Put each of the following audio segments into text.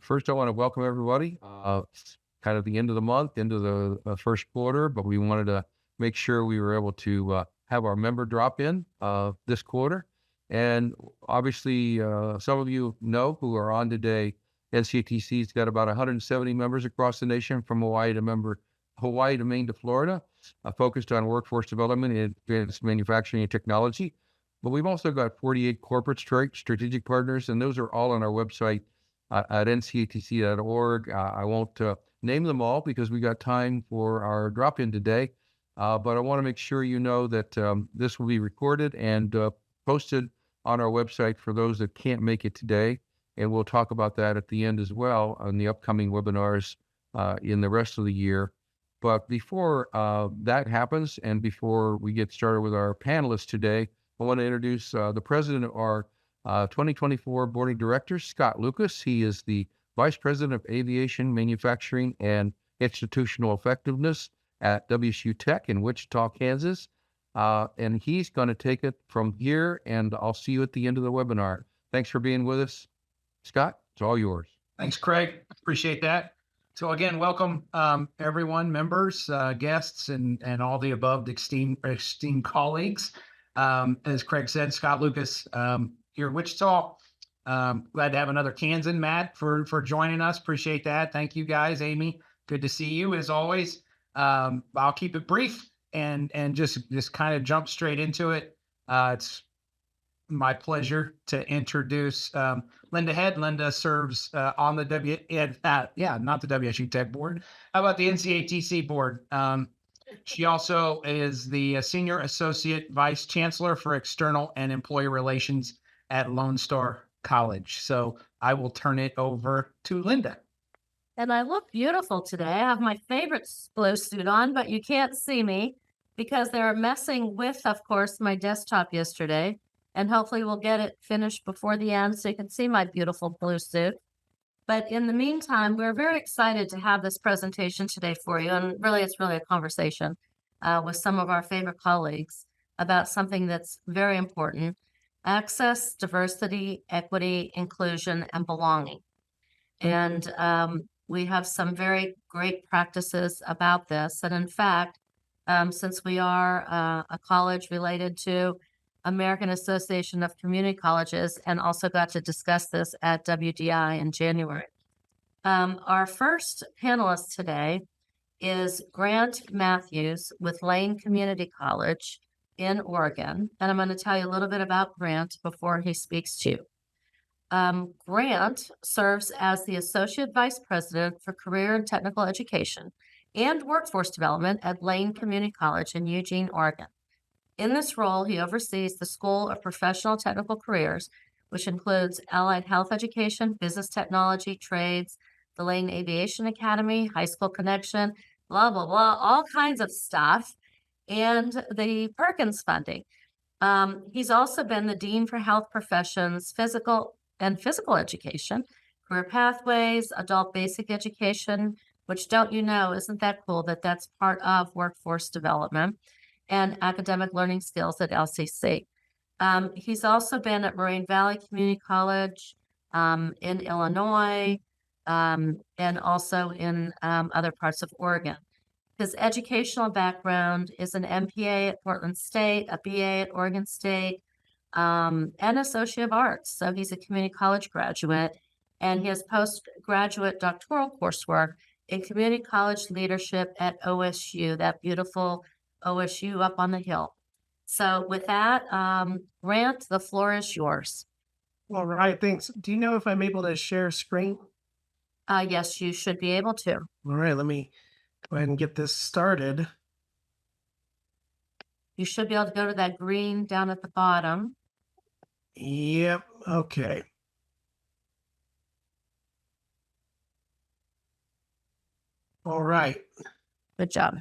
First, I want to welcome everybody. It's kind of the end of the month, into the first quarter, but we wanted to make sure we were able to have our member drop in this quarter. And obviously, some of you know who are on today, NCATC's got about 170 members across the nation from Hawaii to Maine to Florida, focused on workforce development and advanced manufacturing and technology. But we've also got 48 corporate strategic partners, and those are all on our website at ncatc.org. I won't name them all because we got time for our drop-in today, but I want to make sure you know that this will be recorded and posted on our website for those that can't make it today, and we'll talk about that at the end as well on the upcoming webinars in the rest of the year. But before that happens, and before we get started with our panelists today, I want to introduce the president of our 2024 Board of Directors, Scott Lucas. He is the Vice President of Aviation, Manufacturing, and Institutional Effectiveness at WSU Tech in Wichita, Kansas. And he's going to take it from here, and I'll see you at the end of the webinar. Thanks for being with us. Scott, it's all yours. Thanks, Craig. Appreciate that. So again, welcome everyone, members, guests, and all the above esteemed colleagues. As Craig said, Scott Lucas here in Wichita. Glad to have another Kansan, Matt, for joining us. Appreciate that. Thank you guys. Amy, good to see you as always. I'll keep it brief and just kind of jump straight into it. It's my pleasure to introduce Linda Head. Linda serves on the not the WSU Tech Board. How about the NCATC Board? She also is the Senior Associate Vice Chancellor for External and Employee Relations at Lone Star College. So I will turn it over to Linda. And I look beautiful today. I have my favorite blue suit on, but you can't see me because they were messing with, of course, my desktop yesterday. And hopefully we'll get it finished before the end so you can see my beautiful blue suit. But in the meantime, we're very excited to have this presentation today for you. And really, it's really a conversation with some of our favorite colleagues about something that's very important: access, diversity, equity, inclusion, and belonging. And we have some very great practices about this. And in fact, since we are a college related to American Association of Community Colleges, and also got to discuss this at WDI in January. Our first panelist today is Grant Matthews with Lane Community College in Oregon. And I'm going to tell you a little bit about Grant before he speaks to you. Grant serves as the Associate Vice President for Career and Technical Education and Workforce Development at Lane Community College in Eugene, Oregon. In this role, he oversees the School of Professional Technical Careers, which includes allied health education, business technology, trades, the Lane Aviation Academy, High School Connection, blah, blah, blah, all kinds of stuff, and the Perkins funding. He's also been the Dean for Health Professions, Physical Education, Career Pathways, Adult Basic Education, which don't you know, isn't that cool that that's part of workforce development, and academic learning skills at LCC. He's also been at Moraine Valley Community College in Illinois and also in other parts of Oregon. His educational background is an MPA at Portland State, a BA at Oregon State, and Associate of Arts. So he's a community college graduate, and he has postgraduate doctoral coursework in community college leadership at OSU, that beautiful OSU up on the hill. So with that, Grant, the floor is yours. All right, thanks. Do you know if I'm able to share screen? Yes, you should be able to. All right, let me go ahead and get this started. You should be able to go to that green down at the bottom. Yep, okay. All right. Good job.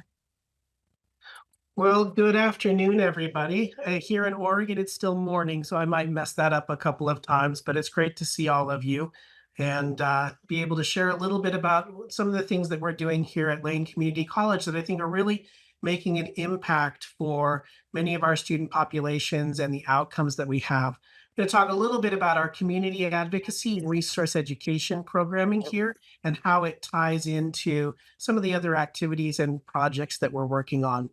Well, good afternoon, everybody. Here in Oregon, it's still morning, so I might mess that up a couple of times, but it's great to see all of you and be able to share a little bit about some of the things that we're doing here at Lane Community College that I think are really making an impact for many of our student populations and the outcomes that we have. going to talk a little bit about our community advocacy and resource education programming here and how it ties into some of the other activities and projects that we're working on.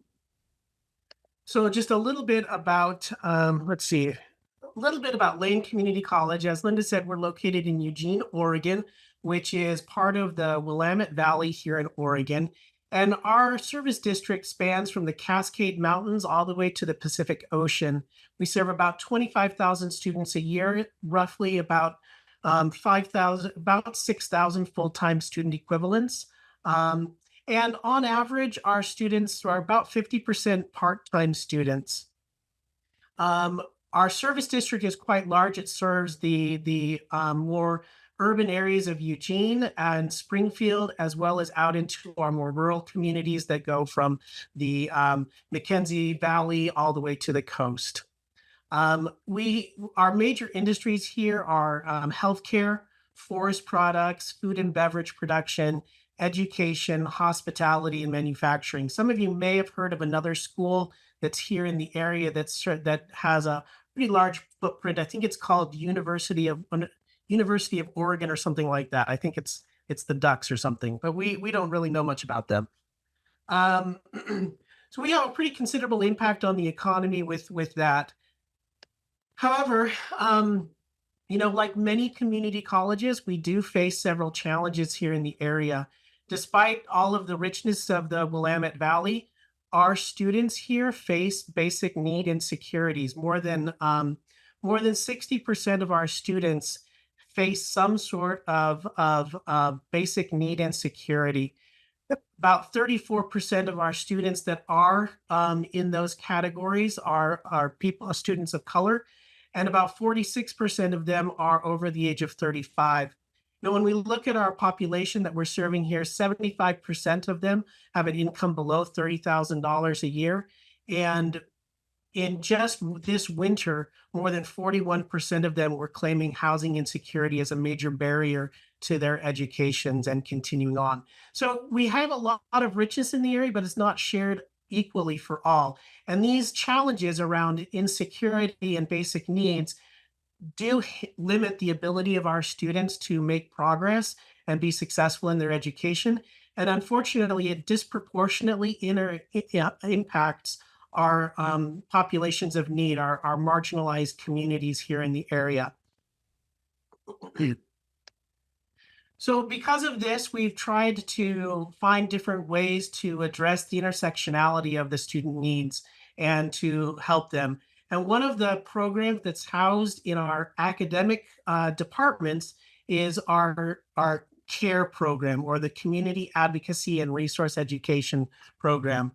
So just a little bit about, let's see, a little bit about Lane Community College. As Linda said, we're located in Eugene, Oregon, which is part of the Willamette Valley here in Oregon. And our service district spans from the Cascade Mountains all the way to the Pacific Ocean. We serve about 25,000 students a year, roughly about 6,000 full-time student equivalents. And on average, our students are about 50% part-time students. Our service district is quite large. It serves the more urban areas of Eugene and Springfield, as well as out into our more rural communities that go from the Mackenzie Valley all the way to the coast. Our major industries here are healthcare, forest products, food and beverage production, education, hospitality, and manufacturing. Some of you may have heard of another school that's here in the area that has a pretty large footprint. I think it's called University of Oregon or something like that. I think it's the Ducks or something, but we don't really know much about them. So we have a pretty considerable impact on the economy with that. However, like many community colleges, we do face several challenges here in the area. Despite all of the richness of the Willamette Valley, our students here face basic need insecurities. More than 60% of our students face some sort of basic need insecurity. About 34% of our students that are in those categories are students of color, and about 46% of them are over the age of 35. Now, when we look at our population that we're serving here, 75% of them have an income below $30,000 a year. And in just this winter, more than 41% of them were claiming housing insecurity as a major barrier to their educations and continuing on. So we have a lot of richness in the area, but it's not shared equally for all. And these challenges around insecurity and basic needs do limit the ability of our students to make progress and be successful in their education. And unfortunately, it disproportionately impacts our populations of need, our marginalized communities here in the area. So because of this, we've tried to find different ways to address the intersectionality of the student needs and to help them. And one of the programs that's housed in our academic departments is our CARE program, or the Community Advocacy and Resource Education program.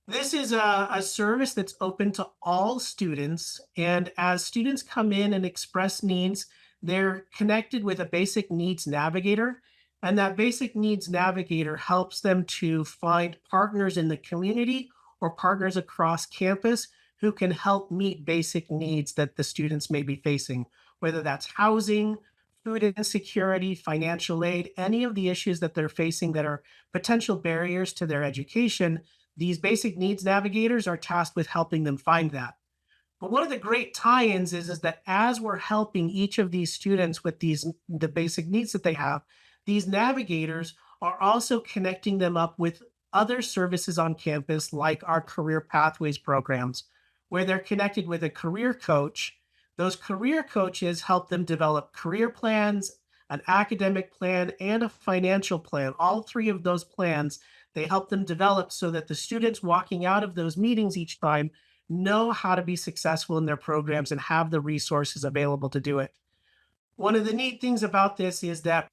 This is a service that's open to all students. And as students come in and express needs, they're connected with a basic needs navigator. And that basic needs navigator helps them to find partners in the community or partners across campus who can help meet basic needs that the students may be facing, whether that's housing, food insecurity, financial aid, any of the issues that they're facing that are potential barriers to their education. These basic needs navigators are tasked with helping them find that. But one of the great tie-ins is that as we're helping each of these students with the basic needs that they have, these navigators are also connecting them up with other services on campus, like our career pathways programs, where they're connected with a career coach. Those career coaches help them develop career plans, an academic plan, and a financial plan. All three of those plans, they help them develop so that the students walking out of those meetings each time know how to be successful in their programs and have the resources available to do it. One of the neat things about this is that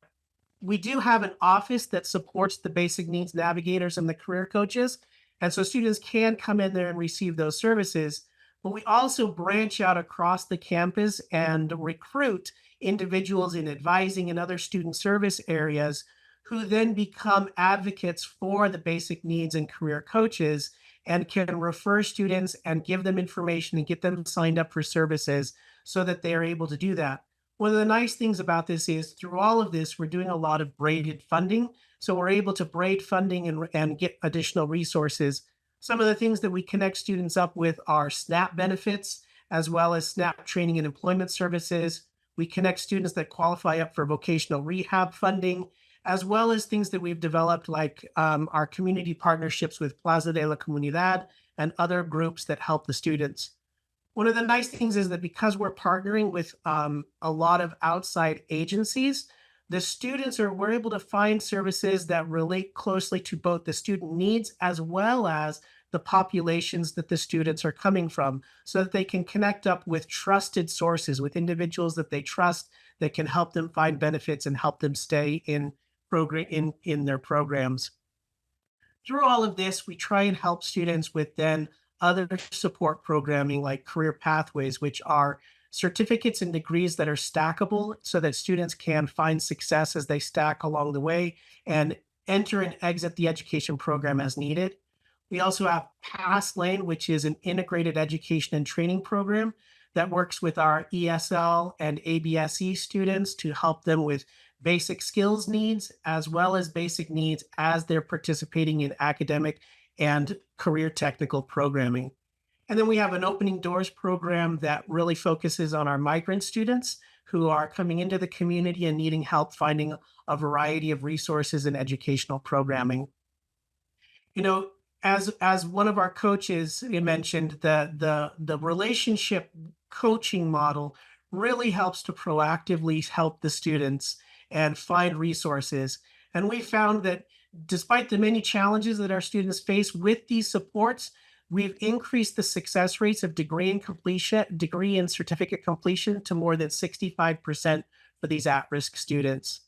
we do have an office that supports the basic needs navigators and the career coaches. And so students can come in there and receive those services. But we also branch out across the campus and recruit individuals in advising and other student service areas who then become advocates for the basic needs and career coaches and can refer students and give them information and get them signed up for services so that they are able to do that. One of the nice things about this is through all of this, we're doing a lot of braided funding. So we're able to braid funding and get additional resources. Some of the things that we connect students up with are SNAP benefits, as well as SNAP training and employment services. We connect students that qualify up for vocational rehab funding, as well as things that we've developed like our community partnerships with Plaza de la Comunidad and other groups that help the students. One of the nice things is that because we're partnering with a lot of outside agencies, we're able to find services that relate closely to both the student needs as well as the populations that the students are coming from, so that they can connect up with trusted sources, with individuals that they trust that can help them find benefits and help them stay in their programs. Through all of this, we try and help students with then other support programming like career pathways, which are certificates and degrees that are stackable so that students can find success as they stack along the way and enter and exit the education program as needed. We also have Pass Lane, which is an integrated education and training program that works with our ESL and ABSE students to help them with basic skills needs as well as basic needs as they're participating in academic and career technical programming. And then we have an Opening Doors program that really focuses on our migrant students who are coming into the community and needing help finding a variety of resources and educational programming. You know, as one of our coaches mentioned, the relationship coaching model really helps to proactively help the students and find resources. And we found that despite the many challenges that our students face with these supports, we've increased the success rates of degree and certificate completion to more than 65% for these at-risk students.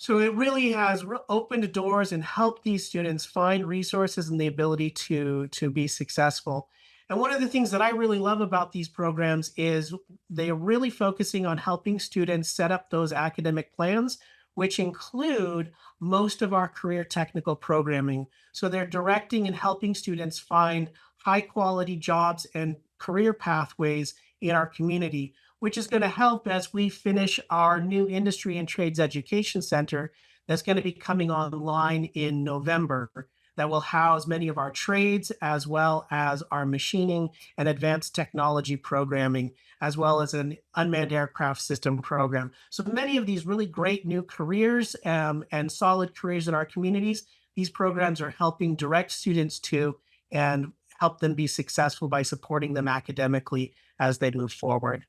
So it really has opened doors and helped these students find resources and the ability to be successful. And one of the things that I really love about these programs is they are really focusing on helping students set up those academic plans, which include most of our career technical programming. So they're directing and helping students find high quality jobs and career pathways in our community, which is going to help as we finish our new Industry and Trades Education Center that's going to be coming online in November, that will house many of our trades as well as our machining and advanced technology programming, as well as an unmanned aircraft system program. So many of these really great new careers and solid careers in our communities, these programs are helping direct students to and help them be successful by supporting them academically as they move forward.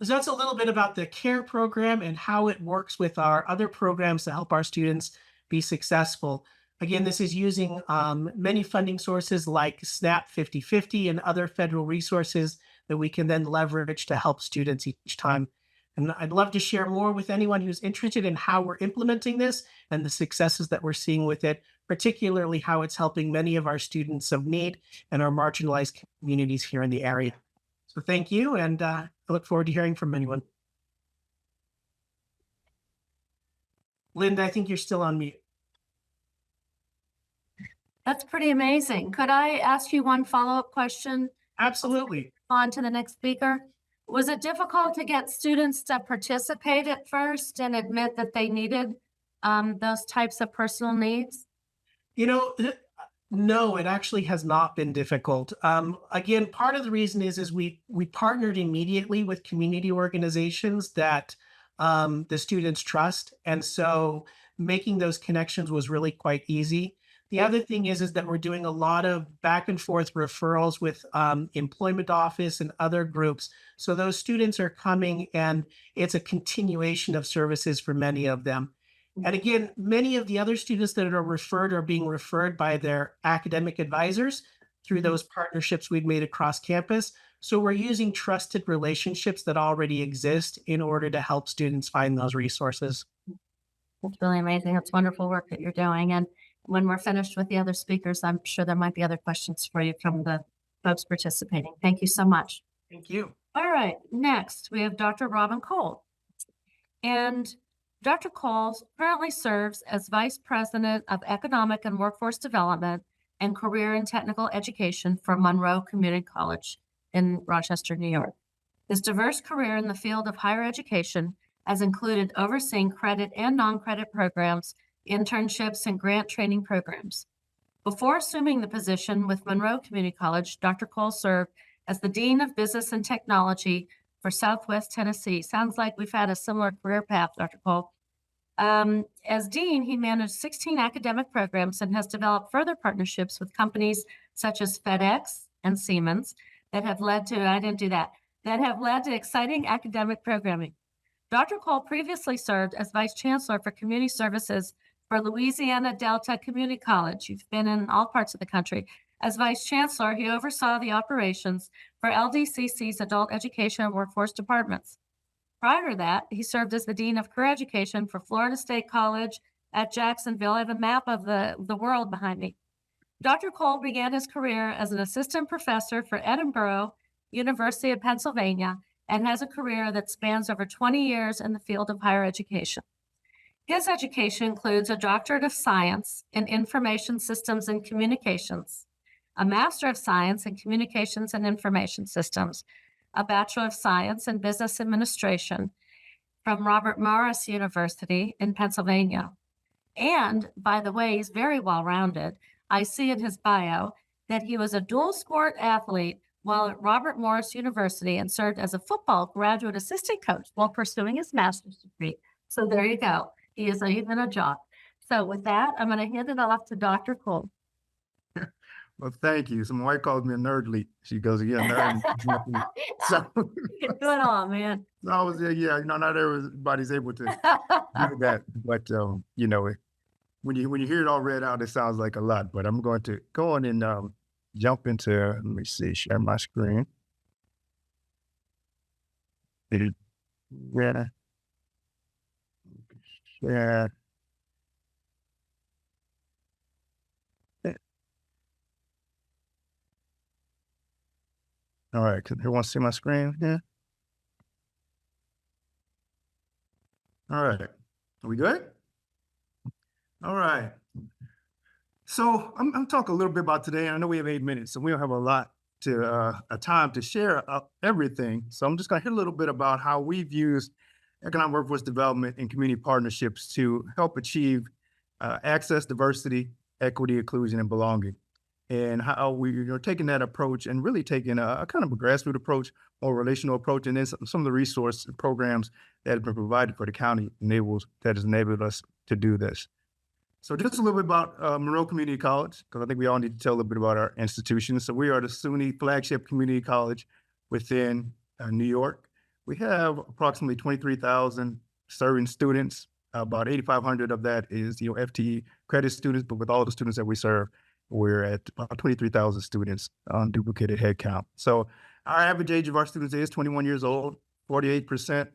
So that's a little bit about the CARE program and how it works with our other programs to help our students be successful. Again, this is using many funding sources like SNAP 50/50 and other federal resources that we can then leverage to help students each time. And I'd love to share more with anyone who's interested in how we're implementing this and the successes that we're seeing with it, particularly how it's helping many of our students of need and our marginalized communities here in the area. So thank you, and I look forward to hearing from anyone. Linda, I think you're still on mute. That's pretty amazing. Could I ask you one follow-up question Absolutely. on to the next speaker? Was it difficult to get students to participate at first and admit that they needed those types of personal needs? You know, no, it actually has not been difficult. Again, part of the reason is we partnered immediately with community organizations that the students trust, and so making those connections was really quite easy. The other thing is that we're doing a lot of back and forth referrals with employment office and other groups. So those students are coming and it's a continuation of services for many of them. And again, many of the other students that are being referred by their academic advisors through those partnerships we've made across campus. So we're using trusted relationships that already exist in order to help students find those resources. That's really amazing. It's wonderful work that you're doing. And when we're finished with the other speakers, I'm sure there might be other questions for you from the folks participating. Thank you so much. Thank you. All right, next we have Dr. Robin Cole. And Dr. Cole currently serves as Vice President of Economic and Workforce Development and Career and Technical Education for Monroe Community College in Rochester, New York. His diverse career in the field of higher education has included overseeing credit and non-credit programs, internships, and grant training programs. Before assuming the position with Monroe Community College, Dr. Cole served as the Dean of Business and Technology for Southwest Tennessee. Sounds like we've had a similar career path, Dr. Cole. As Dean, he managed 16 academic programs and has developed further partnerships with companies such as FedEx and Siemens that have led to, that have led to exciting academic programming. Dr. Cole previously served as Vice Chancellor for Community Services for Louisiana Delta Community College. You've been in all parts of the country. As Vice Chancellor, he oversaw the operations for LDCC's Adult Education and Workforce Departments. Prior to that, he served as the Dean of Career Education for Florida State College at Jacksonville. I have a map of the world behind me. Dr. Cole began his career as an assistant professor for Edinburgh University of Pennsylvania and has a career that spans over 20 years in the field of higher education. His education includes a Doctorate of Science in Information Systems and Communications, a Master of Science in Communications and Information Systems, a Bachelor of Science in Business Administration from Robert Morris University in Pennsylvania. And by the way, he's very well-rounded. I see in his bio that he was a dual sport athlete while at Robert Morris University and served as a football graduate assistant coach while pursuing his master's degree. So there you go. He is even a jock. So with that, I'm going to hand it off to Dr. Cole. Well, thank you. So my wife calls me a nerdly. She goes, yeah, nerd. So, Good on, man. so I was, yeah, not everybody's able to do that. But, when you hear it all read out, it sounds like a lot. But I'm going to go on and jump into, let me see, share my screen. Yeah. Share. All right, can everyone see my screen here? All right, are we good? All right. So I'm talking a little bit about today. I know we have 8 minutes, so we don't have a lot to a time to share everything. So I'm just gonna hit a little bit about how we've used economic workforce development and community partnerships to help achieve access, diversity, equity, inclusion, and belonging. And how we're taking that approach and really taking a kind of a grassroots approach or relational approach, and then some of the resource programs that have been provided for the county that has enabled us to do this. So just a little bit about Monroe Community College, because I think we all need to tell a little bit about our institution. So we are the SUNY flagship community college within New York. We have approximately 23,000 serving students. About 8,500 of that is FTE credit students, but with all the students that we serve, we're at about 23,000 students on duplicated headcount. So our average age of our students is 21 years old. 48%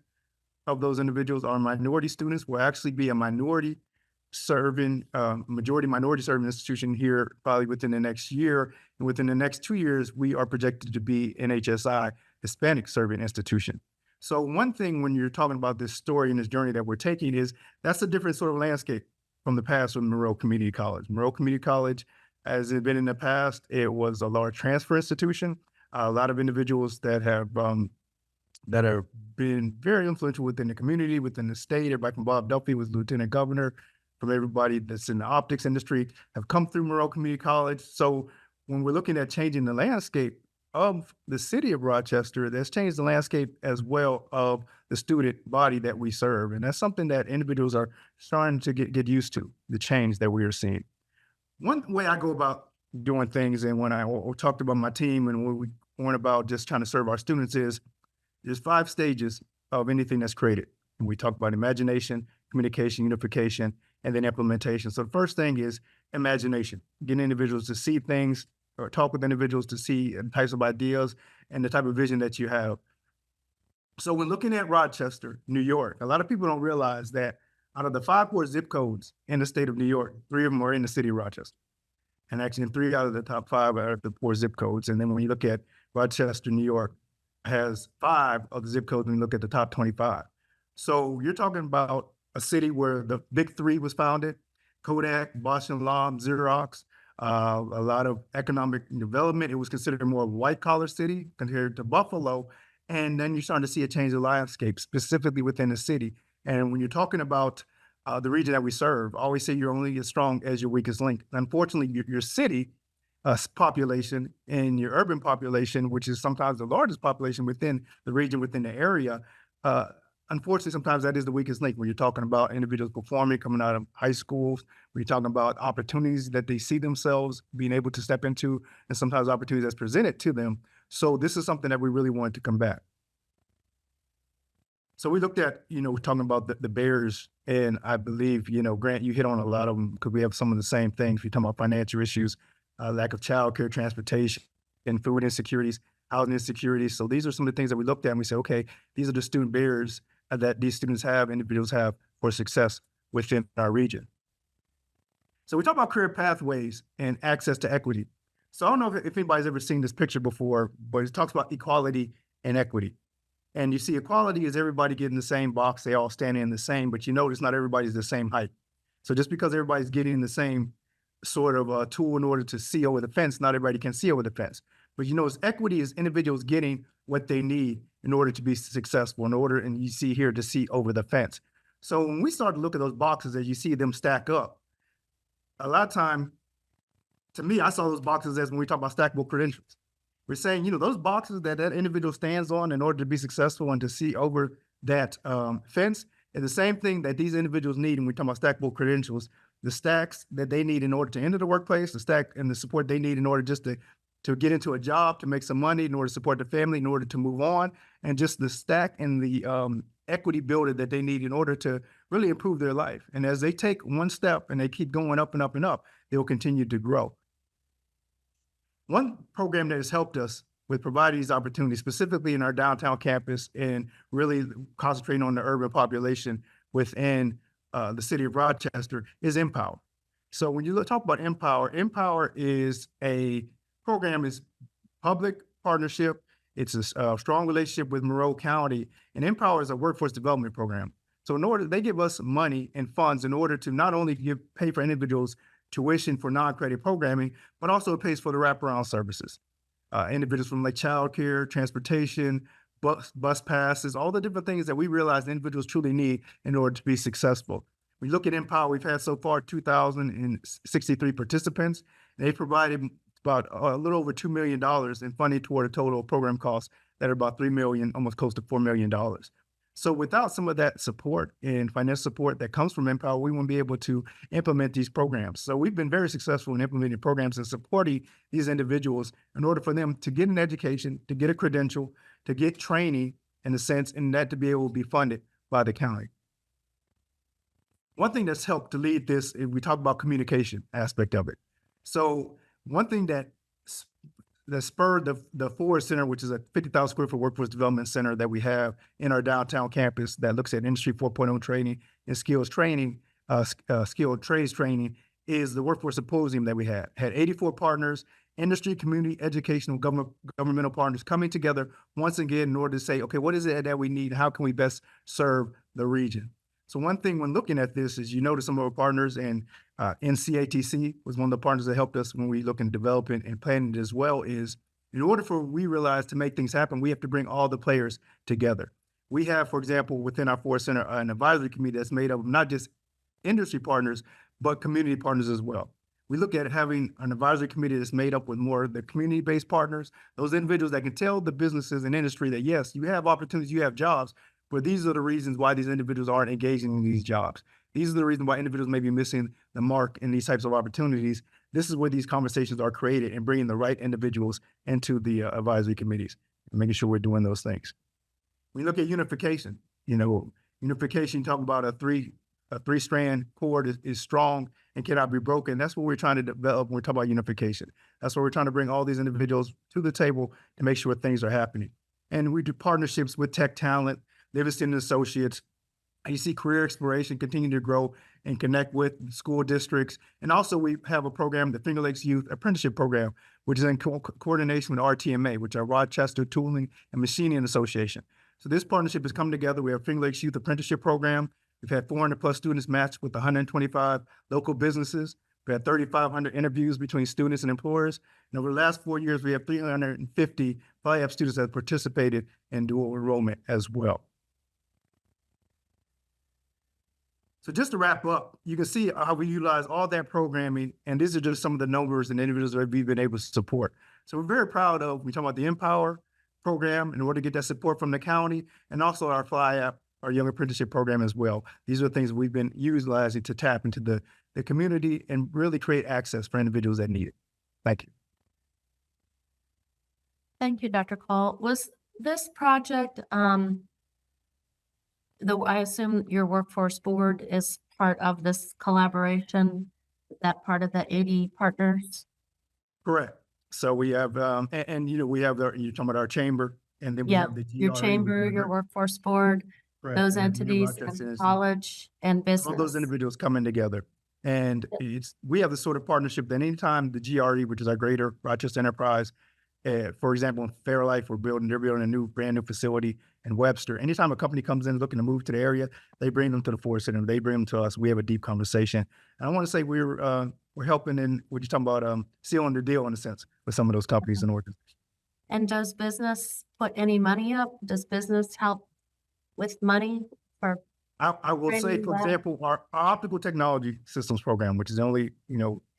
of those individuals are minority students. Will actually be a majority serving institution here probably within the next year. And within the next 2 years, we are projected to be NHSI, Hispanic serving institution. So one thing when you're talking about this story and this journey that we're taking is that's a different sort of landscape from the past with Monroe Community College. Monroe Community College, as it had been in the past, it was a large transfer institution. A lot of individuals that have been very influential within the community, within the state. Everybody from Bob Duffy was lieutenant governor, from everybody that's in the optics industry have come through Monroe Community College. So when we're looking at changing the landscape of the city of Rochester, that's changed the landscape as well of the student body that we serve. And that's something that individuals are starting to get used to, the change that we are seeing. One way I go about doing things, and when I talked about my team and when we went about just trying to serve our students, is there's 5 stages of anything that's created. And we talk about imagination, communication, unification, and then implementation. So the first thing is imagination, getting individuals to see things or talk with individuals to see types of ideas and the type of vision that you have. So when looking at Rochester, New York, a lot of people don't realize that out of the 5 core zip codes in the state of New York, 3 of them are in the city of Rochester. And actually 3 out of the top 5 are the 4 zip codes. And then when you look at Rochester, New York, has 5 of the zip codes when you look at the top 25. So you're talking about a city where the big 3 was founded: Kodak, Boston Law, Xerox, a lot of economic development. It was considered a more white collar city compared to Buffalo. And then you're starting to see a change of landscape specifically within the city. And when you're talking about the region that we serve, I always say you're only as strong as your weakest link. Unfortunately, your city population and your urban population, which is sometimes the largest population within the region, within the area, unfortunately, sometimes that is the weakest link when you're talking about individuals performing, coming out of high schools, when you're talking about opportunities that they see themselves being able to step into, and sometimes opportunities that's presented to them. So this is something that we really wanted to combat. So we looked at, we're talking about the barriers, and I believe, Grant, you hit on a lot of them because we have some of the same things. We're talking about financial issues, lack of childcare, transportation, and food insecurities, housing insecurities. So these are some of the things that we looked at and we said, okay, these are the student barriers that these students have, individuals have for success within our region. So we talk about career pathways and access to equity. So I don't know if anybody's ever seen this picture before, but it talks about equality and equity. And you see equality is everybody getting the same box, they all standing in the same, but you notice not everybody's the same height. So just because everybody's getting the same sort of tool in order to see over the fence, not everybody can see over the fence. But you notice equity is individuals getting what they need in order to be successful, and you see here to see over the fence. So when we start to look at those boxes, as you see them stack up, a lot of time, to me, I saw those boxes as when we talk about stackable credentials. We're saying, those boxes that individual stands on in order to be successful and to see over that fence is the same thing that these individuals need when we talk about stackable credentials, the stacks that they need in order to enter the workplace, the stack and the support they need in order just to get into a job, to make some money, in order to support the family, in order to move on, and just the stack and the equity builder that they need in order to really improve their life. And as they take one step and they keep going up and up and up, they'll continue to grow. One program that has helped us with providing these opportunities, specifically in our downtown campus and really concentrating on the urban population within the city of Rochester, is Empower. So when you talk about Empower is a program, is public partnership. It's a strong relationship with Monroe County, and Empower is a workforce development program. So they give us money and funds in order to not only pay for individuals tuition for non-credit programming, but also it pays for the wraparound services. Individuals from like childcare, transportation, bus passes, all the different things that we realize individuals truly need in order to be successful. We look at Empower, we've had so far 2,063 participants. They provided about a little over $2 million in funding toward a total program cost that are about $3 million, almost close to $4 million. So without some of that support and financial support that comes from Empower, we won't be able to implement these programs. So we've been very successful in implementing programs and supporting these individuals in order for them to get an education, to get a credential, to get training in a sense, and that to be able to be funded by the county. One thing that's helped to lead this is we talk about communication aspect of it. So one thing that spurred the Ford Center, which is a 50,000 square foot workforce development center that we have in our downtown campus that looks at Industry 4.0 training and skills training, skilled trades training, is the workforce symposium that we had. Had 84 partners, industry, community, educational, governmental partners coming together once again in order to say, okay, what is it that we need? How can we best serve the region? So one thing when looking at this is you notice some of our partners, and NCATC was one of the partners that helped us when we look in developing and planning it as well, is in order for we realize to make things happen, we have to bring all the players together. We have, for example, within our Ford Center, an advisory committee that's made up of not just industry partners, but community partners as well. We look at having an advisory committee that's made up with more of the community-based partners, those individuals that can tell the businesses and industry that, yes, you have opportunities, you have jobs, but these are the reasons why these individuals aren't engaging in these jobs. These are the reasons why individuals may be missing the mark in these types of opportunities. This is where these conversations are created and bringing the right individuals into the advisory committees and making sure we're doing those things. We look at unification. Unification, talk about a three-strand cord is strong and cannot be broken. That's what we're trying to develop when we talk about unification. That's what we're trying to bring all these individuals to the table to make sure things are happening. And we do partnerships with Tech Talent, Livingston Associates. You see career exploration continue to grow and connect with school districts. And also we have a program, the Finger Lakes Youth Apprenticeship Program, which is in coordination with RTMA, which are Rochester Tooling and Machining Association. So this partnership has come together. We have Finger Lakes Youth Apprenticeship Program. We've had 400 plus students matched with 125 local businesses. We had 3,500 interviews between students and employers. And over the last 4 years, we have 350 FIAP students that have participated in dual enrollment as well. So just to wrap up, you can see how we utilize all that programming, and these are just some of the numbers and individuals that we've been able to support. So we're very proud of, we talk about the Empower program in order to get that support from the county, and also our Fly app, our young apprenticeship program as well. These are things we've been utilizing to tap into the community and really create access for individuals that need it. Thank you. Thank you, Dr. Cole. Was this project, I assume your workforce board is part of this collaboration, that part of the AD partners? Correct. So we have, and you know, we have you're talking about our chamber, and then we Yeah, have the your GRE, chamber, your workforce board, correct, those and then entities, Rochester and is- college and all business. those individuals coming together. And we have the sort of partnership that anytime the GRE, which is our greater Rochester enterprise, for example, in Fairlife, they're building a brand new facility in Webster. Anytime a company comes in looking to move to the area, they bring them to the Ford Center. They bring them to us. We have a deep conversation. And I want to say we're helping in what you're talking about, sealing the deal in a sense with some of those companies and organizations. And does business put any money up? Does business help with money for? I will say, Training for lab. example, our optical technology systems program, which is the only,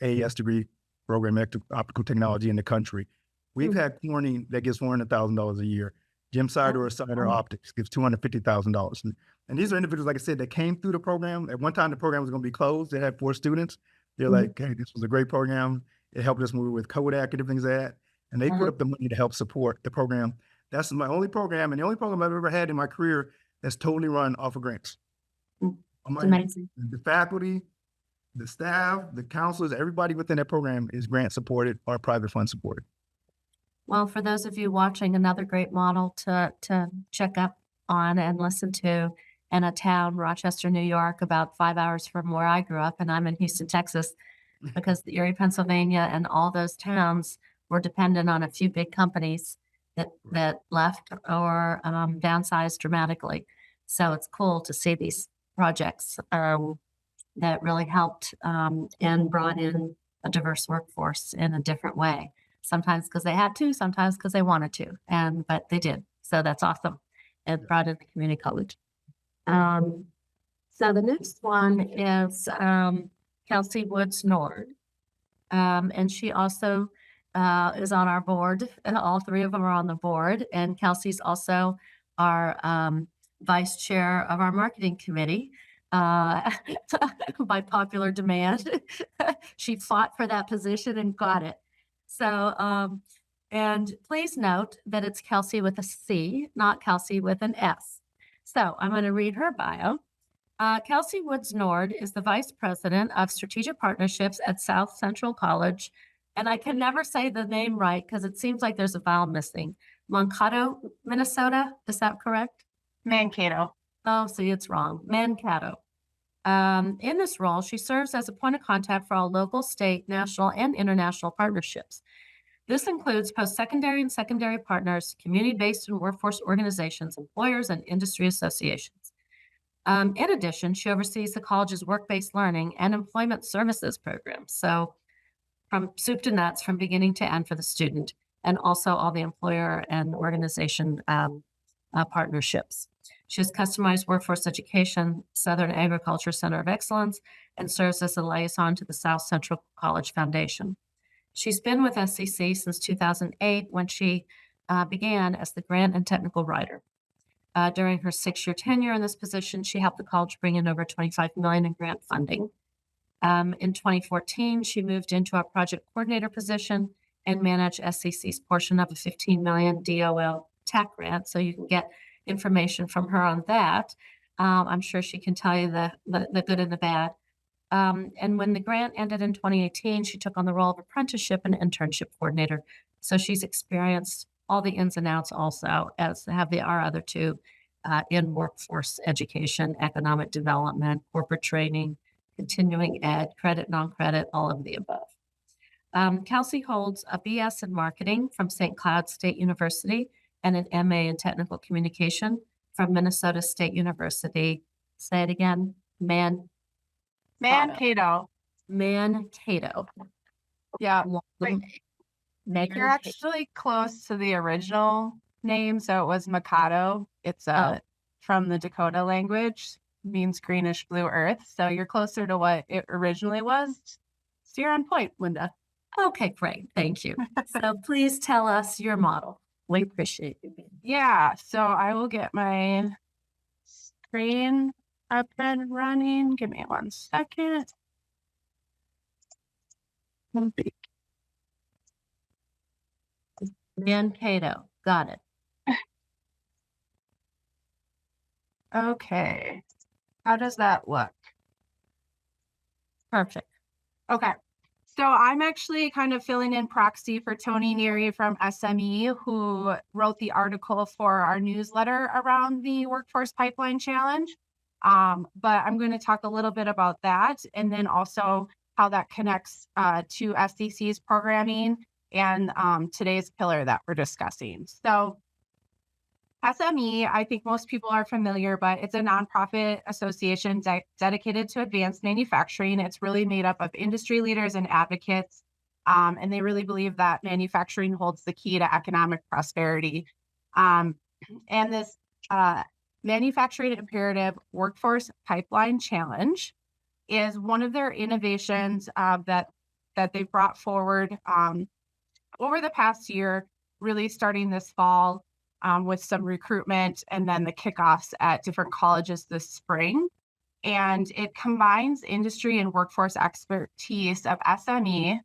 AES degree program in optical technology in the country. We've had Corning that gives $400,000 a year. Jim Sider or Sider wow. Optics gives $250,000. And these are individuals, like I said, that came through the program. At one time, the program was going to be closed. They had 4 students. They're like, hey, this was a great program. It helped us move with Kodak and different things like that. And they put up the money to help support the program. That's my only program, and the only program I've ever had in my career that's totally run off of grants. It's amazing. The faculty, the staff, the counselors, everybody within that program is grant supported or private fund supported. Well, for those of you watching, another great model to check up on and listen to in a town, Rochester, New York, about 5 hours from where I grew up, and I'm in Houston, Texas, because the Erie, Pennsylvania, and all those towns were dependent on a few big companies that left or downsized dramatically. So it's cool to see these projects that really helped and brought in a diverse workforce in a different way. Sometimes because they had to, sometimes because they wanted to, but they did. So that's awesome. It brought in the community college. So the next one is Kelsey Woods Nord. And she also is on our board, and all 3 of them are on the board. And Kelsey's also our vice chair of our marketing committee. By popular demand. She fought for that position and got it. So, and please note that it's Kelsey with a C, not Kelsey with an S. So I'm going to read her bio. Kelsey Woods Nord is the Vice President of Strategic Partnerships at South Central College. And I can never say the name right because it seems like there's a vowel missing. Mankato, Minnesota. Is that correct? Mankato. Oh, see, it's wrong. Mankato. In this role, she serves as a point of contact for all local, state, national, and international partnerships. This includes post-secondary and secondary partners, community-based and workforce organizations, employers, and industry associations. In addition, she oversees the college's work-based learning and employment services programs. So from soup to nuts, from beginning to end for the student, and also all the employer and organization partnerships. She has customized workforce education, Southern Agriculture Center of Excellence, and serves as a liaison to the South Central College Foundation. She's been with SCC since 2008 when she began as the grant and technical writer. During her 6-year tenure in this position, she helped the college bring in over $25 million in grant funding. In 2014, she moved into a project coordinator position and managed SCC's portion of a $15 million DOL TAC grant. So you can get information from her on that. I'm sure she can tell you the good and the bad. And when the grant ended in 2018, she took on the role of apprenticeship and internship coordinator. So she's experienced all the ins and outs also, as have our other 2 in workforce education, economic development, corporate training, continuing ed, credit, non-credit, all of the above. Kelsey holds a BS in marketing from St. Cloud State University and an MA in technical communication from Minnesota State University. Say it again. Mankato. Mankato. Yeah. Welcome. You're actually close to the original name. So it was Mikado. It's from the Dakota language. means greenish blue earth. So you're closer to what it originally was. So you're on point, Linda. Okay, great. Thank you. So please tell us your model. We appreciate you being Yeah, so I will get my screen up and running. Give me 1 second. Mankato. Got it. Okay. How does that look? Perfect. Okay. So I'm actually kind of filling in proxy for Tony Neary from SME, who wrote the article for our newsletter around the Workforce Pipeline Challenge. But I'm going to talk a little bit about that, and then also how that connects to SCC's programming and today's pillar that we're discussing. So SME, I think most people are familiar, but it's a nonprofit association dedicated to advanced manufacturing. It's really made up of industry leaders and advocates, and they really believe that manufacturing holds the key to economic prosperity. And this Manufacturing Imperative Workforce Pipeline Challenge is one of their innovations that they've brought forward over the past year, really starting this fall. With some recruitment and then the kickoffs at different colleges this spring. And it combines industry and workforce expertise of SME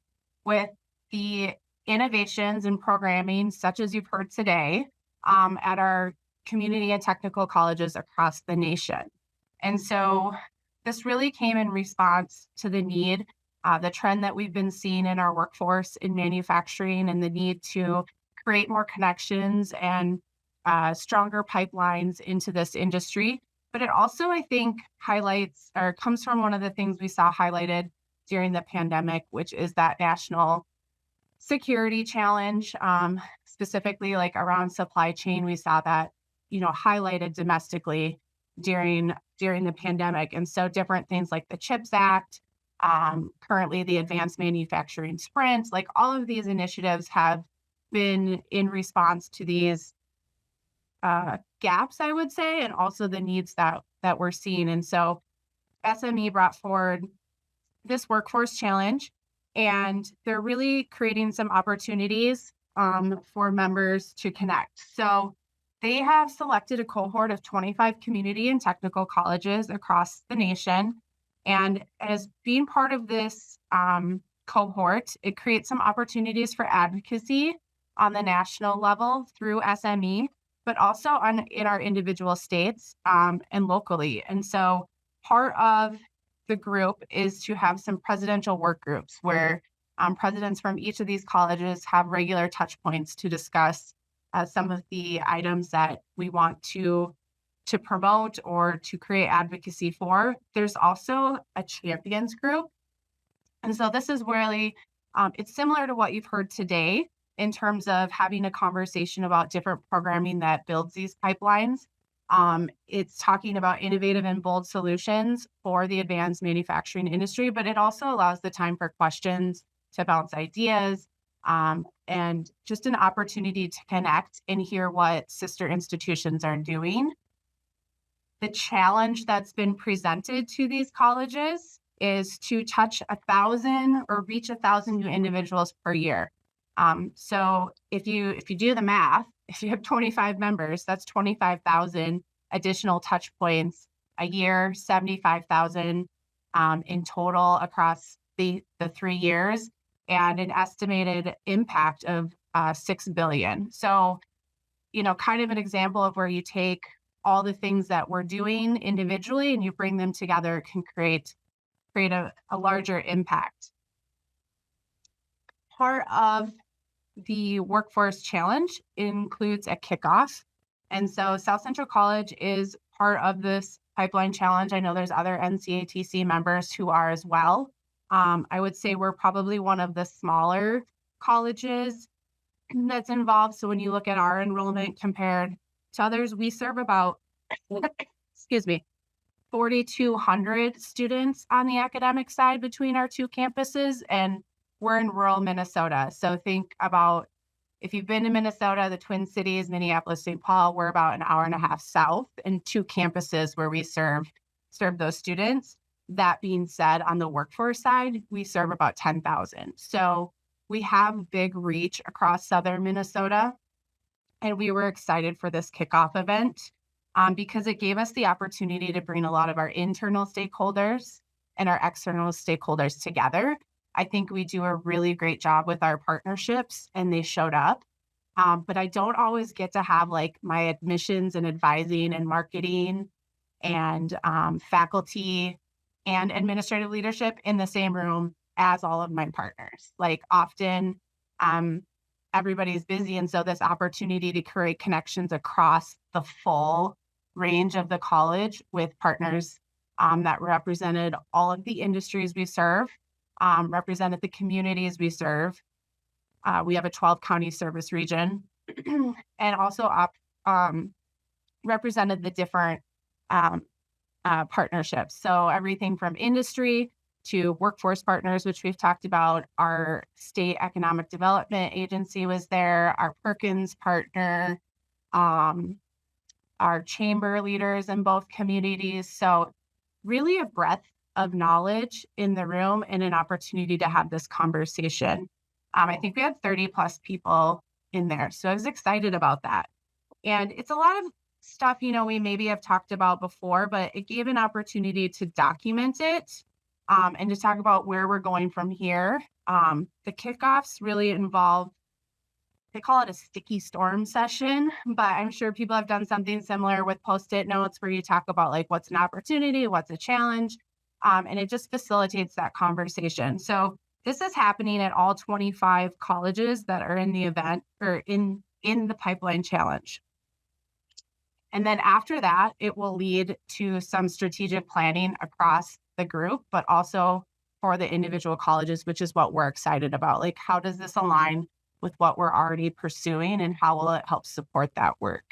with the innovations in programming, such as you've heard today, at our community and technical colleges across the nation. And so this really came in response to the need, the trend that we've been seeing in our workforce in manufacturing, and the need to create more connections and stronger pipelines into this industry. But it also, I think, highlights or comes from one of the things we saw highlighted during the pandemic, which is that national security challenge, specifically like around supply chain. We saw that, highlighted domestically during the pandemic. And so different things like the CHIPS Act, currently the Advanced Manufacturing Sprint, like all of these initiatives have been in response to these gaps, I would say, and also the needs that we're seeing. And so SME brought forward this workforce challenge, and they're really creating some opportunities for members to connect. So they have selected a cohort of 25 community and technical colleges across the nation. And as being part of this cohort, it creates some opportunities for advocacy on the national level through SME, but also in our individual states and locally. And so part of the group is to have some presidential work groups where presidents from each of these colleges have regular touch points to discuss some of the items that we want to promote or to create advocacy for. There's also a champions group. And so this is really, it's similar to what you've heard today in terms of having a conversation about different programming that builds these pipelines. It's talking about innovative and bold solutions for the advanced manufacturing industry, but it also allows the time for questions, to bounce ideas, and just an opportunity to connect and hear what sister institutions are doing. The challenge that's been presented to these colleges is to touch 1,000 or reach 1,000 new individuals per year. So if you do the math, if you have 25 members, that's 25,000 additional touch points a year, 75,000 in total across the 3 years, and an estimated impact of $6 billion. So, kind of an example of where you take all the things that we're doing individually and you bring them together, can create a larger impact. Part of the Workforce Challenge includes a kickoff. And so South Central College is part of this pipeline challenge. I know there's other NCATC members who are as well. I would say we're probably one of the smaller colleges that's involved. So when you look at our enrollment compared to others, we serve about, 4,200 students on the academic side between our two campuses, and we're in rural Minnesota. So think about, if you've been to Minnesota, the Twin Cities, Minneapolis, St. Paul, we're about an hour and a half south, and two campuses where we serve serve those students. That being said, on the workforce side, we serve about 10,000. So we have big reach across Southern Minnesota. And we were excited for this kickoff event because it gave us the opportunity to bring a lot of our internal stakeholders and our external stakeholders together. I think we do a really great job with our partnerships, and they showed up. But I don't always get to have like my admissions and advising and marketing and faculty and administrative leadership in the same room as all of my partners. Like often everybody's busy. And so this opportunity to create connections across the full range of the college with partners that represented all of the industries we serve, represented the communities we serve. We have a 12 county service region and also represented the different partnerships. So everything from industry to workforce partners, which we've talked about. Our state economic development agency was there, our Perkins partner, our chamber leaders in both communities. So really a breadth of knowledge in the room and an opportunity to have this conversation. I think we had 30 plus people in there. So I was excited about that. And it's a lot of stuff, we maybe have talked about before, but it gave an opportunity to document it and to talk about where we're going from here. The kickoffs really involve, they call it a sticky storm session, but I'm sure people have done something similar with Post-it notes where you talk about like what's an opportunity, what's a challenge, and it just facilitates that conversation. So this is happening at all 25 colleges that are in the event or in the pipeline challenge. And then after that, it will lead to some strategic planning across the group, but also for the individual colleges, which is what we're excited about. Like, how does this align with what we're already pursuing and how will it help support that work?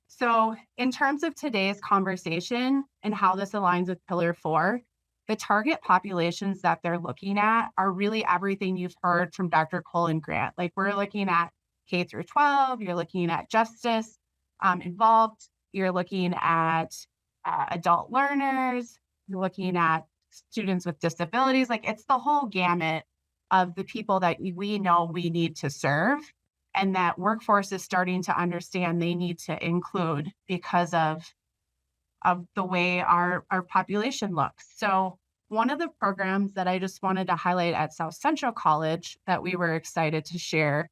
So in terms of today's conversation and how this aligns with Pillar 4, the target populations that they're looking at are really everything you've heard from Dr. Cole and Grant. Like we're looking at K through 12, you're looking at justice involved, you're looking at adult learners, you're looking at students with disabilities. Like it's the whole gamut of the people that we know we need to serve and that workforce is starting to understand they need to include because of the way our population looks. So one of the programs that I just wanted to highlight at South Central College that we were excited to share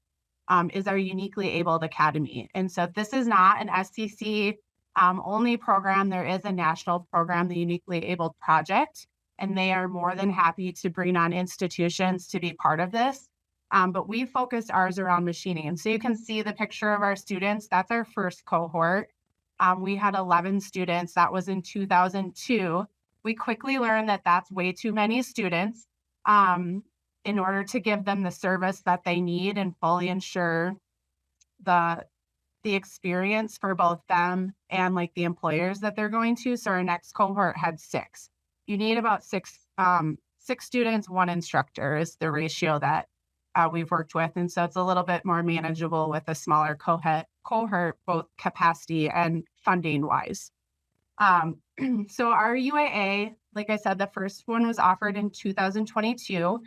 is our Uniquely Abled Academy. And so this is not an SCC only program. There is a national program, the Uniquely Abled Project, and they are more than happy to bring on institutions to be part of this. But we focused ours around machining. And so you can see the picture of our students. That's our first cohort. We had 11 students. That was in 2002. We quickly learned that that's way too many students in order to give them the service that they need and fully ensure the experience for both them and like the employers that they're going to. So our next cohort had 6. You need about 6 students, 1 instructor is the ratio that we've worked with. And so it's a little bit more manageable with a smaller cohort, both capacity and funding wise. So our UAA, like I said, the first one was offered in 2022.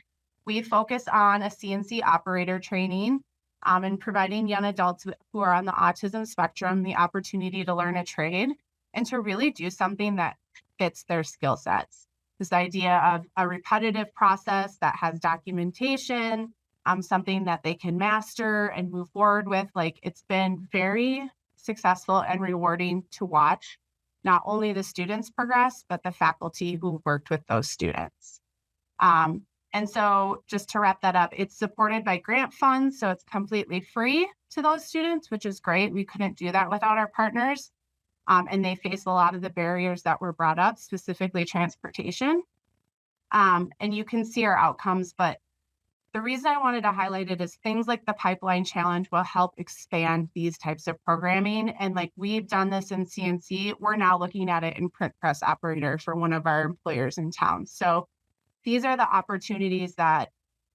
We focus on a CNC operator training and providing young adults who are on the autism spectrum the opportunity to learn a trade and to really do something that fits their skill sets. This idea of a repetitive process that has documentation, something that they can master and move forward with. Like it's been very successful and rewarding to watch not only the students progress, but the faculty who worked with those students. And so just to wrap that up, it's supported by grant funds. So it's completely free to those students, which is great. We couldn't do that without our partners. And they face a lot of the barriers that were brought up, specifically transportation. And you can see our outcomes, but the reason I wanted to highlight it is things like the Pipeline Challenge will help expand these types of programming. And like we've done this in CNC, we're now looking at it in print press operator for one of our employers in town. So these are the opportunities that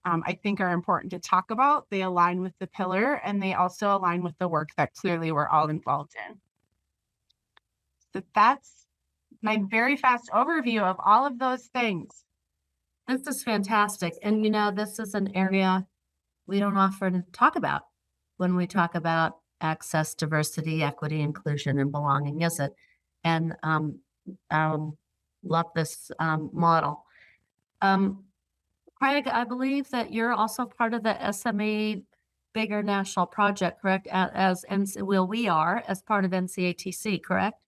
I think are important to talk about. They align with the pillar and they also align with the work that clearly we're all involved in. So that's my very fast overview of all of those things. This is fantastic. And this is an area we don't often talk about when we talk about access, diversity, equity, inclusion, and belonging, is it? And love this model. Craig, I believe that you're also part of the SME bigger national project, correct? We are as part of NCATC, correct?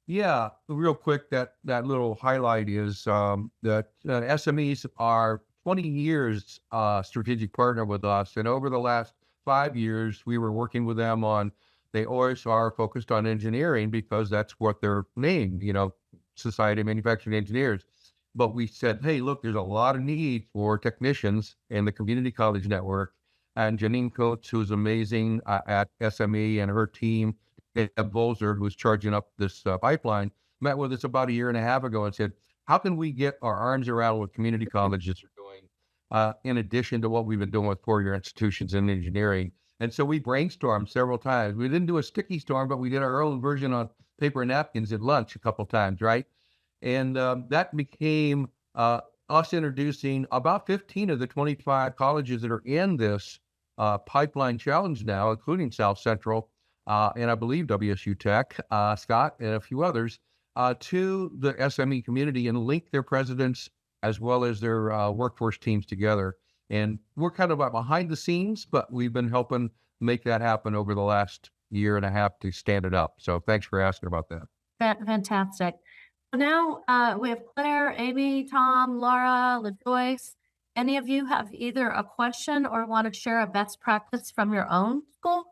Yeah, real quick, that little highlight is that SMEs are 20 years strategic partner with us, and over the last 5 years, we were working with them on. They always are focused on engineering because that's what they're named, Society of Manufacturing Engineers. But we said, hey, look, there's a lot of need for technicians in the community college network. And Janine Coates, who's amazing at SME, and her team, Bolzer, who's charging up this pipeline, met with us about a year and a half ago and said, how can we get our arms around what community colleges are doing in addition to what we've been doing with four-year institutions in engineering? And so we brainstormed several times. We didn't do a sticky storm, but we did our own version on paper and napkins at lunch a couple times, right? And that became us introducing about 15 of the 25 colleges that are in this pipeline challenge now, including South Central, and I believe WSU Tech, Scott, and a few others, to the SME community and link their presidents as well as their workforce teams together. And we're kind of behind the scenes, but we've been helping make that happen over the last year and a half to stand it up. So thanks for asking about that. Fantastic. Now we have Claire, Amy, Tom, Laura, LaJoyce. Any of you have either a question or want to share a best practice from your own school?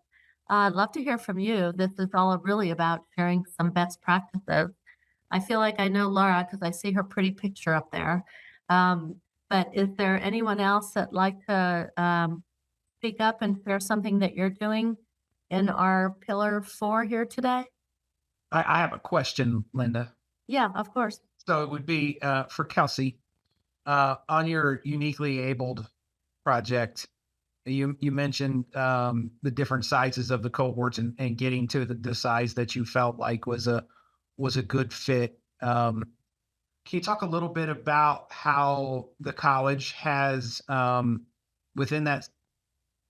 I'd love to hear from you. This is all really about sharing some best practices. I feel like I know Laura because I see her pretty picture up there. But is there anyone else that'd like to speak up and share something that you're doing in our Pillar 4 here today? I have a question, Linda. Yeah, of course. So it would be for Kelsey on your uniquely abled project. You mentioned the different sizes of the cohorts and getting to the size that you felt like was a good fit. Can you talk a little bit about how the college has within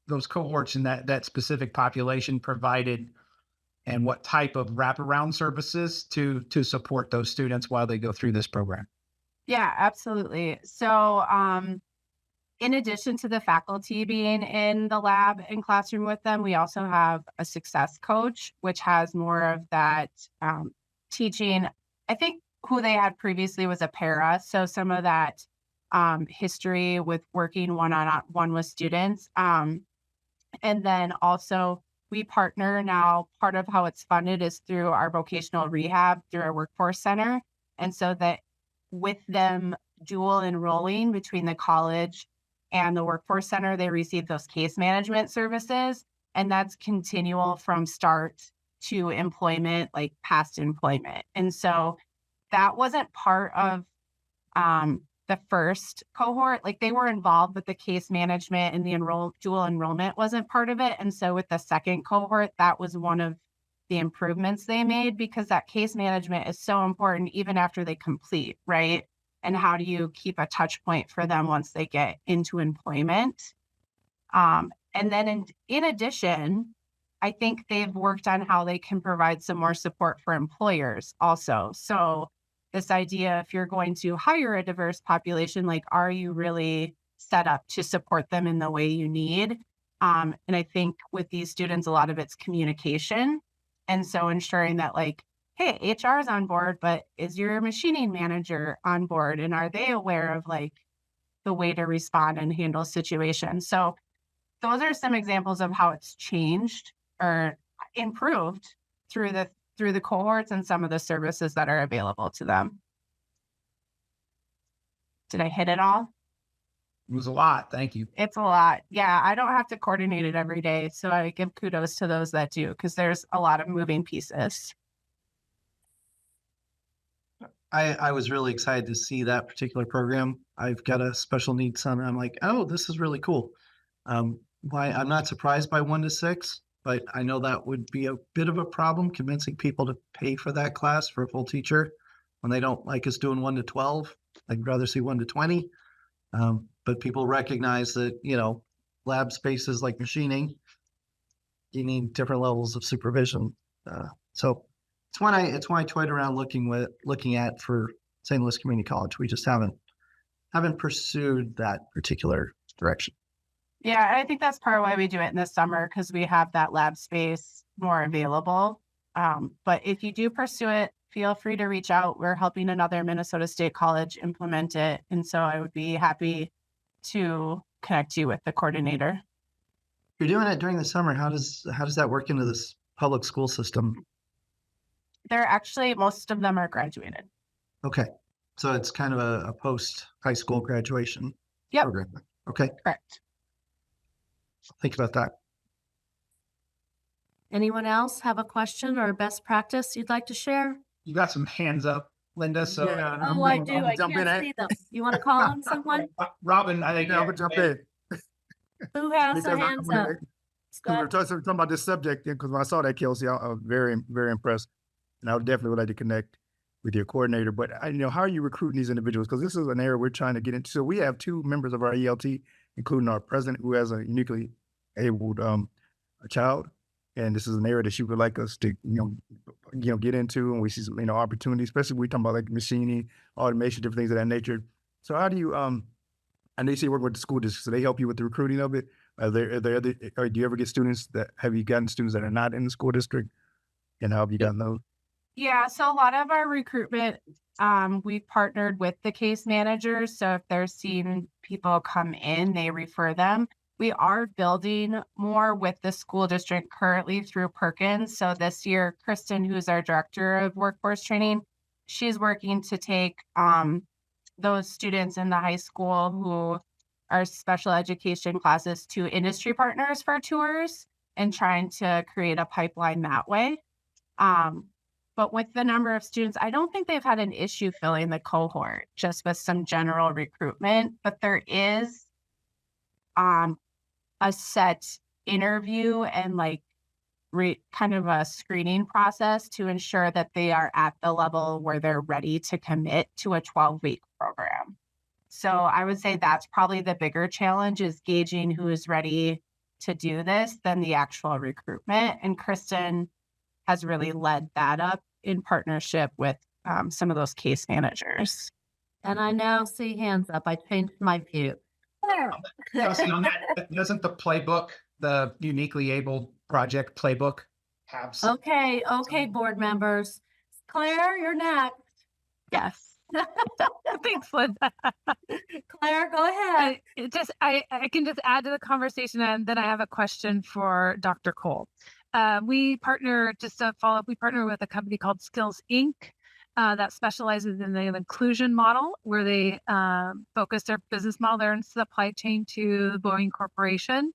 those cohorts and that specific population provided, and what type of wraparound services to support those students while they go through this program? Yeah, absolutely. So in addition to the faculty being in the lab and classroom with them, we also have a success coach, which has more of that teaching. I think who they had previously was a para. So some of that history with working one-on-one with students. And then also we partner now, part of how it's funded is through our vocational rehab, through our workforce center. And so that with them dual enrolling between the college and the workforce center, they receive those case management services. And that's continual from start to employment, like past employment. And so that wasn't part of the first cohort. Like they were involved, but the case management and the dual enrollment wasn't part of it. And so with the second cohort, that was one of the improvements they made, because that case management is so important even after they complete, right? And how do you keep a touch point for them once they get into employment? And then in addition, I think they've worked on how they can provide some more support for employers also. So this idea, if you're going to hire a diverse population, like, are you really set up to support them in the way you need? And I think with these students, a lot of it's communication. And so ensuring that, like, hey, HR is on board, but is your machining manager on board? And are they aware of like the way to respond and handle situations? So those are some examples of how it's changed or improved through the cohorts and some of the services that are available to them. Did I hit it all? It was a lot. Thank you. It's a lot. Yeah, I don't have to coordinate it every day. So I give kudos to those that do, because there's a lot of moving pieces. I was really excited to see that particular program. I've got a special needs son. I'm like, oh, this is really cool. Why I'm not surprised by 1 to 6, but I know that would be a bit of a problem convincing people to pay for that class for a full teacher when they don't like us doing 1 to 12. I'd rather see 1 to 20. But people recognize that, lab spaces like machining, you need different levels of supervision. So it's one I toyed around looking at for St. Louis Community College. We just haven't pursued that particular direction. Yeah, I think that's part of why we do it in the summer, because we have that lab space more available. But if you do pursue it, feel free to reach out. We're helping another Minnesota State college implement it. And so I would be happy to connect you with the coordinator. You're doing it during the summer. How does that work into this public school system? They're actually, most of them are graduated. Okay. So it's kind of a post high school graduation Yep. program. Okay. Correct. Think about that. Anyone else have a question or best practice you'd like to share? You got some hands up, Linda. So Yeah, Oh, I I'm do. I jump can't in, see them. You want to call on someone? Robin, I think Yeah, I'm gonna jump in. Who has Because their I'm hands gonna- up? Because we're Scott? talking about this subject, because when I saw that, Kelsey, I was very, very impressed. And I would definitely would like to connect with your coordinator. But how are you recruiting these individuals? Because this is an area we're trying to get into. So we have 2 members of our ELT, including our president, who has a uniquely abled a child. And this is an area that she would like us to, get into. And we see some, opportunities, especially when we talk about like machining, automation, different things of that nature. So how do you, I know you say you work with the school district, so they help you with the recruiting of it. Are there other, or do you ever get have you gotten students that are not in the school district? And how have you gotten those? Yeah, so a lot of our recruitment, we've partnered with the case managers. So if they're seeing people come in, they refer them. We are building more with the school district currently through Perkins. So this year, Kristen, who's our director of workforce training, she's working to take those students in the high school who are special education classes to industry partners for tours and trying to create a pipeline that way. But with the number of students, I don't think they've had an issue filling the cohort, just with some general recruitment. But there is a set interview and kind of a screening process to ensure that they are at the level where they're ready to commit to a 12-week program. So I would say that's probably the bigger challenge, is gauging who is ready to do this than the actual recruitment. And Kristen has really led that up in partnership with some of those case managers. And I now see hands up. I changed my view. Kelsey, on that, doesn't the playbook, the uniquely able project playbook, have some? Okay, board members. Claire, you're next. Yes. Thanks, Linda. Claire, go ahead. I can just add to the conversation, and then I have a question for Dr. Cole. We partner, just to follow up, we partner with a company called Skills Inc. That specializes in the inclusion model, where they focus their business model. They're in supply chain to the Boeing Corporation,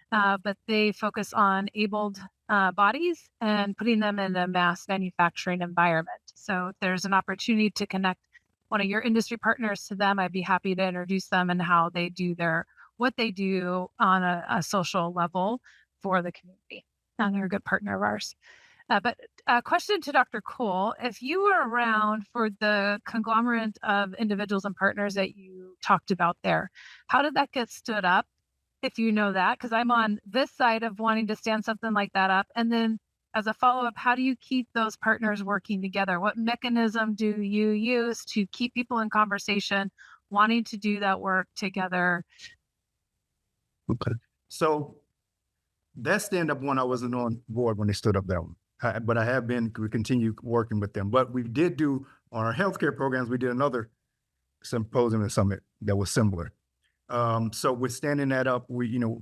but they focus on abled bodies and putting them in a mass manufacturing environment. So if there's an opportunity to connect one of your industry partners to them, I'd be happy to introduce them and how they do what they do on a social level for the community. And they're a good partner of ours. But a question to Dr. Cole: if you were around for the conglomerate of individuals and partners that you talked about there, how did that get stood up? If you know that, because I'm on this side of wanting to stand something like that up. And then as a follow-up, how do you keep those partners working together? What mechanism do you use to keep people in conversation, wanting to do that work together? Okay. So that stand-up one, I wasn't on board when they stood up that one. But I have been, we continue working with them. But we did do, on our healthcare programs, we did another symposium and summit that was similar. So with standing that up,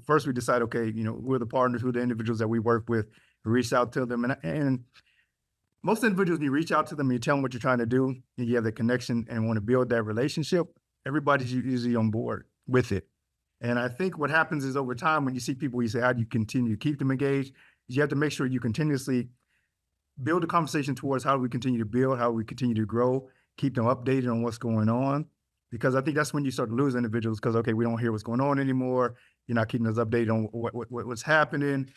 first we decide, okay, who are the partners, who are the individuals that we work with, we reach out to them. And most individuals, you reach out to them, you tell them what you're trying to do, and you have the connection and want to build that relationship, everybody's usually on board with it. And I think what happens is over time, when you see people, you say, how do you continue to keep them engaged? You have to make sure you continuously build a conversation towards how we continue to build, how we continue to grow, keep them updated on what's going on. Because I think that's when you start to lose individuals, because, okay, we don't hear what's going on anymore. You're not keeping us updated on what's happening.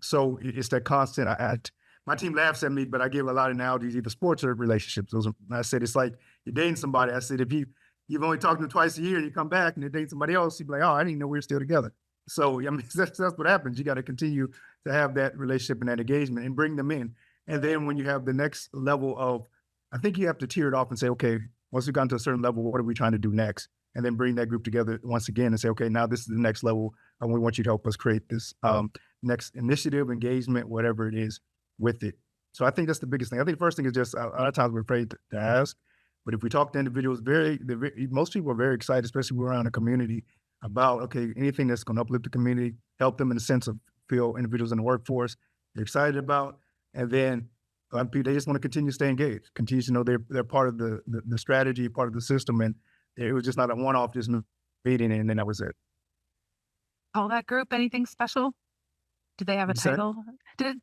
So it's that constant. My team laughs at me, but I give a lot of analogies, either sports or relationships. I said, it's like you're dating somebody. I said, if you've only talked to them twice a year, you come back and you date somebody else, you'd be like, oh, I didn't know we were still together. So, I mean, that's what happens. You got to continue to have that relationship and that engagement and bring them in. And then when you have the next level of, I think you have to tear it off and say, okay, once we've gotten to a certain level, what are we trying to do next? And then bring that group together once again and say, okay, now this is the next level, and we want you to help us create this next initiative, engagement, whatever it is with it. So I think that's the biggest thing. I think the first thing is just a lot of times we're afraid to ask, but if we talk to individuals, most people are very excited, especially around a community, about, okay, anything that's going to uplift the community, help them in the sense of feel individuals in the workforce they're excited about, and then they just want to continue to stay engaged, continue to know they're part of the strategy, part of the system, and it was just not a one-off just meeting, and then that was it. Call that group anything special? Do they have a What's that? title?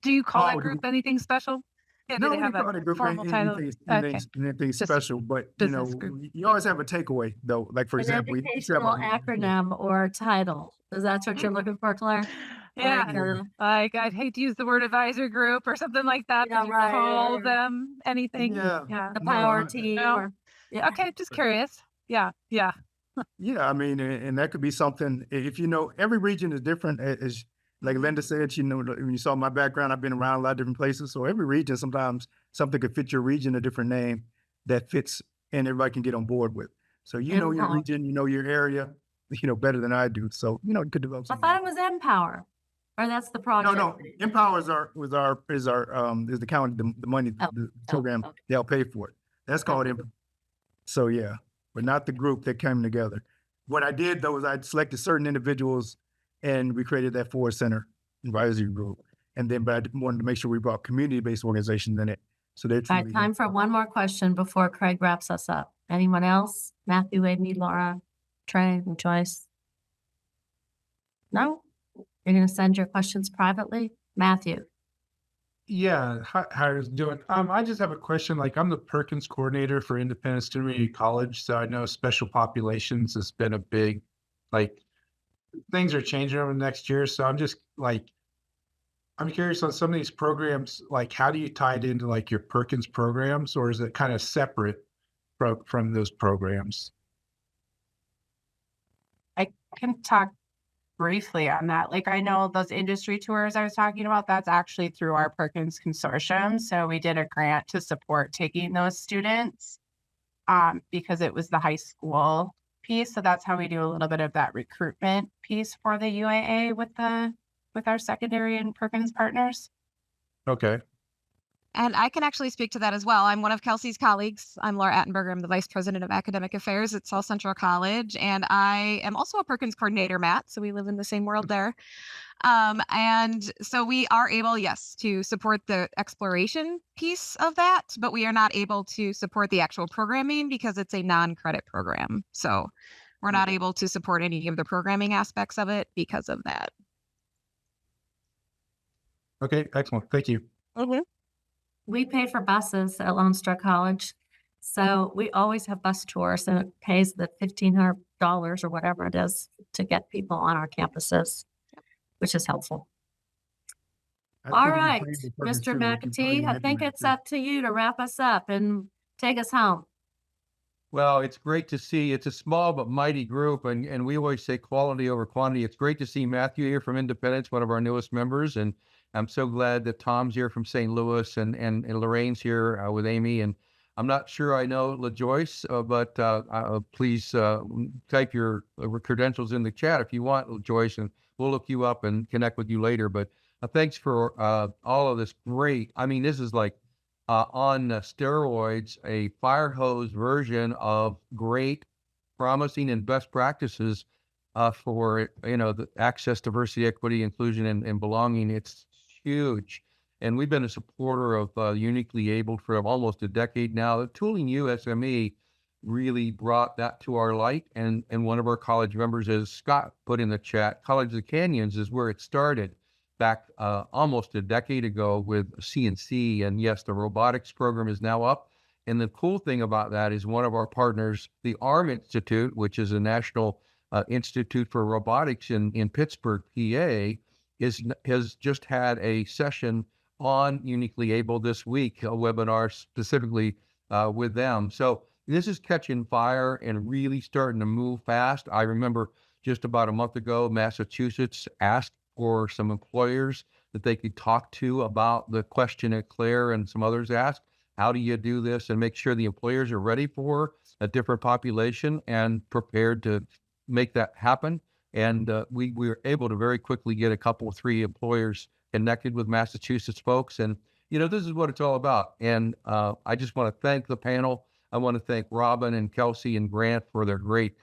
Do you call that Oh, group anything special? Yeah, do No, they we have call it a a group, formal title? Okay. anything Just special, but you know, business group. you always have a takeaway though. Like for An example, you used to have educational a- acronym or title. Is that what you're looking for, Claire? Yeah. Like, I'd hate to use the word advisor group or something like that. Yeah, But you right. call them anything. Yeah. Yeah. the No, power I- team No. or, yeah. Okay, just curious. Yeah. Yeah. Yeah, I mean, and that could be something. If you know, every region is different. As like Linda said, you know, when you saw my background, I've been around a lot of different places. So every region, sometimes something could fit your region, a different name that fits, and everybody can get on board with. So you know your Empower. region, you know your area, you know better than I do. So you know you could develop I something. thought it was Empower, or that's the No, project. no. Empower is the county, the money, Oh, the program, okay. they'll pay for it. That's called Empower. So yeah, but not the group that came together. What I did though is I selected certain individuals and we created that Forward Center advisory group. And then, but I wanted to make sure we brought community-based organizations in it. So they're All right, truly. time for one more question before Craig wraps us up. Anyone else? Matthew, Amy, Laura, Trey, and Joyce? No? You're gonna send your questions privately? Matthew? Yeah, how are you doing? I just have a question. Like, I'm the Perkins coordinator for Independence Community College, so I know special populations has been a big, like, things are changing over the next year. So I'm just like, I'm curious on some of these programs. Like, how do you tie it into like your Perkins programs, or is it kind of separate from those programs? I can talk briefly on that. Like, I know those industry tours I was talking about, that's actually through our Perkins consortium. So we did a grant to support taking those students because it was the high school piece. So that's how we do a little bit of that recruitment piece for the UAA with our secondary and Perkins partners. Okay. And I can actually speak to that as well. I'm one of Kelsey's colleagues. I'm Laura Attenberger. I'm the Vice President of Academic Affairs at South Central College. And I am also a Perkins coordinator, Matt. So we live in the same world there. And so we are able, yes, to support the exploration piece of that, but we are not able to support the actual programming because it's a non-credit program. So we're not able to support any of the programming aspects of it because of that. Okay. Excellent. Thank you. We pay for buses at Lone Star College. So we always have bus tours and it pays the $1,500 or whatever it is to get people on our campuses, which is helpful. All right, Mr. McAtee, I think it's up to you to wrap us up and take us home. Well, it's great to see. It's a small but mighty group, and we always say quality over quantity. It's great to see Matthew here from Independence, one of our newest members, and I'm so glad that Tom's here from St. Louis and Lorraine's here with Amy. And I'm not sure I know LaJoyce, but please type your credentials in the chat if you want, LaJoyce, and we'll look you up and connect with you later. But thanks for all of this great. I mean, this is like on steroids, a fire hose version of great, promising, and best practices for the access, diversity, equity, inclusion, and belonging. It's huge, and we've been a supporter of Uniquely Abled for almost a decade now. The Tooling USME really brought that to our light, and one of our college members, as Scott put in the chat, College of the Canyons is where it started back almost a decade ago with CNC. And yes, the robotics program is now up. And the cool thing about that is one of our partners, the ARM Institute, which is a national institute for robotics in Pittsburgh, PA, has just had a session on Uniquely Able this week, a webinar specifically with them. So this is catching fire and really starting to move fast. I remember just about a month ago, Massachusetts asked for some employers that they could talk to about the question that Claire and some others asked. How do you do this and make sure the employers are ready for a different population and prepared to make that happen? And we were able to very quickly get a couple, 3 employers connected with Massachusetts folks. And, this is what it's all about. And I just want to thank the panel. I want to thank Robin and Kelsey and Grant for their great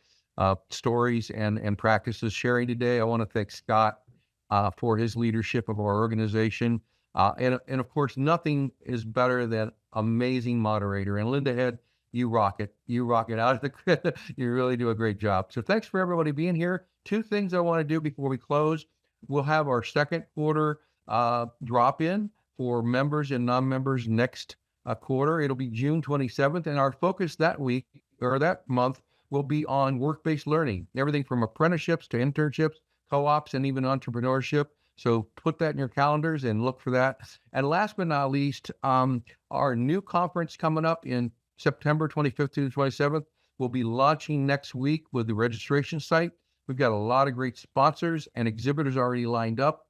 stories and practices sharing today. I want to thank Scott for his leadership of our organization. And of course, nothing is better than amazing moderator. And Linda Head, you rock it. You rock it out of the You really do a great job. So thanks for everybody being here. 2 things I want to do before we close. We'll have our second quarter drop in for members and non-members next quarter. It'll be June 27th. And our focus that week or that month will be on work-based learning, everything from apprenticeships to internships, co-ops, and even entrepreneurship. So put that in your calendars and look for that. And last but not least, our new conference coming up in September 25th to the 27th will be launching next week with the registration site. We've got a lot of great sponsors and exhibitors already lined up.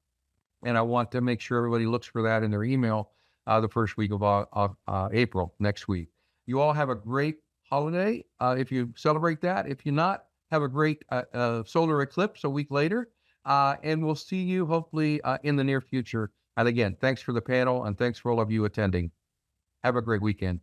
And I want to make sure everybody looks for that in their email the first week of April, next week. You all have a great holiday if you celebrate that. If you're not, have a great solar eclipse a week later. And we'll see you hopefully in the near future. And again, thanks for the panel and thanks for all of you attending. Have a great weekend.